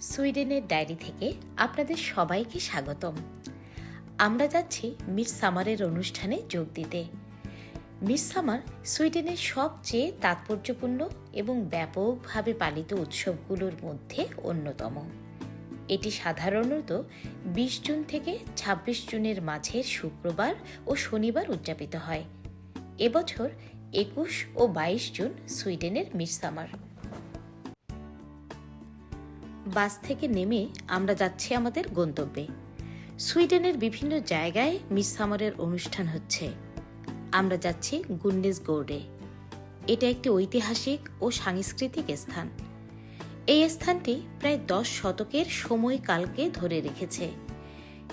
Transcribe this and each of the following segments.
সুইডেনের ডায়েরি থেকে আপনাদের সবাইকে স্বাগতম। আমরা যাচ্ছি মিডসামারের অনুষ্ঠানে যোগ দিতে। মিডসামার সুইডেনের সবচেয়ে তাৎপর্যপূর্ণ এবং ব্যাপকভাবে পালিত উৎসবগুলোর মধ্যে অন্যতম। এটি সাধারণত ২০ জুন থেকে ২৬ জুনের মাঝের শুক্রবার ও শনিবার উদযাপিত হয়। এবছর ২১ ও ২২ জুন সুইডেনের মিডসামার। বাস থেকে নেমে আমরা যাচ্ছি আমাদের গন্তব্যে। সুইডেনের বিভিন্ন জায়গায় মিডসামারের অনুষ্ঠান হচ্ছে। আমরা যাচ্ছি গুন্ডেসগোর্ডে। এটা একটি ঐতিহাসিক ও সাংস্কৃতিক স্থান। এই স্থানটি প্রায় ১০ শতকের সময়কালকে ধরে রেখেছে।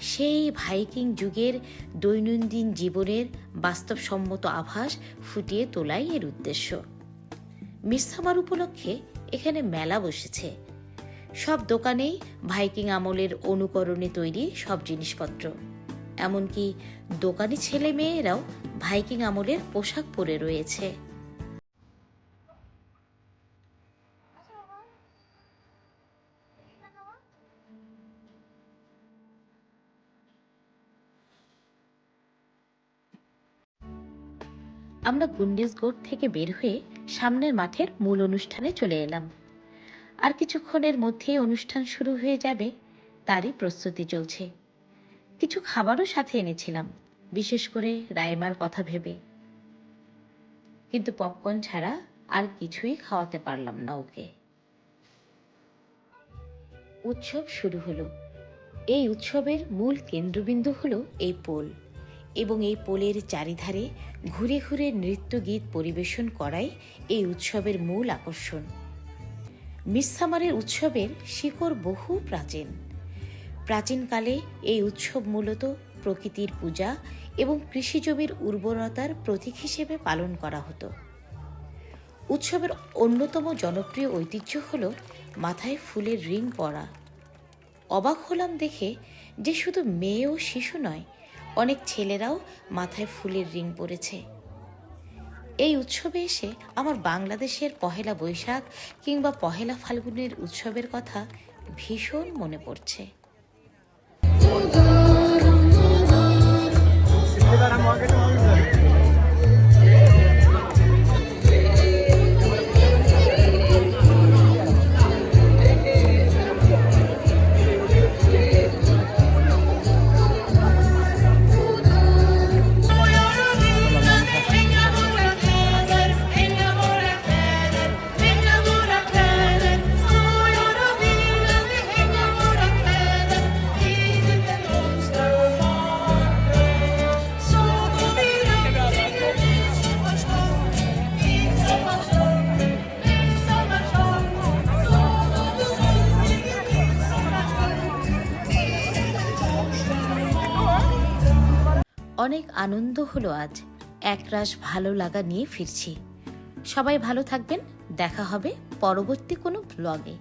সেই ভাইকিং যুগের দৈনন্দিন জীবনের বাস্তবসম্মত আভাস ফুটিয়ে তোলাই এর উদ্দেশ্য। মিডসামার উপলক্ষে এখানে মেলা বসেছে। সব দোকানেই ভাইকিং আমলের অনুকরণে তৈরি সব জিনিসপত্র। এমনকি দোকানি ছেলে মেয়েরাও ভাইকিং আমলের পোশাক পরে রয়েছে। আমরা গুন্ডেসগোর্ড থেকে বের হয়ে সামনের মাঠের মূল অনুষ্ঠানে চলে এলাম। আর কিছুক্ষণের মধ্যেই অনুষ্ঠান শুরু হয়ে যাবে, তারই প্রস্তুতি চলছে। কিছু খাবারও সাথে এনেছিলাম, বিশেষ করে রাইমার কথা ভেবে। কিন্তু পপকর্ন ছাড়া আর কিছুই খাওয়াতে পারলাম না ওকে। উৎসব শুরু হলো। এই উৎসবের মূল কেন্দ্রবিন্দু হলো এই পোল, এবং এই পোলের চারিধারে ঘুরে ঘুরে নৃত্য গীত পরিবেশন করাই এই উৎসবের মূল আকর্ষণ। মিডসামারের উৎসবের শিকড় বহু প্রাচীন। প্রাচীনকালে এই উৎসব মূলত প্রকৃতির পূজা এবং কৃষিজমির উর্বরতার প্রতীক হিসেবে পালন করা হতো। উৎসবের অন্যতম জনপ্রিয় ঐতিহ্য হল মাথায় ফুলের রিং পরা। অবাক হলাম দেখে যে শুধু মেয়ে ও শিশু নয়, অনেক ছেলেরাও মাথায় ফুলের রিং পরেছে। এই উৎসবে এসে আমার বাংলাদেশের পহেলা বৈশাখ কিংবা পহেলা ফাল্গুনের উৎসবের কথা ভীষণ মনে পড়ছে। অনেক আনন্দ হলো আজ। একরাশ ভালো লাগা নিয়ে ফিরছি। সবাই ভালো থাকবেন। দেখা হবে পরবর্তী কোনো ব্লগে।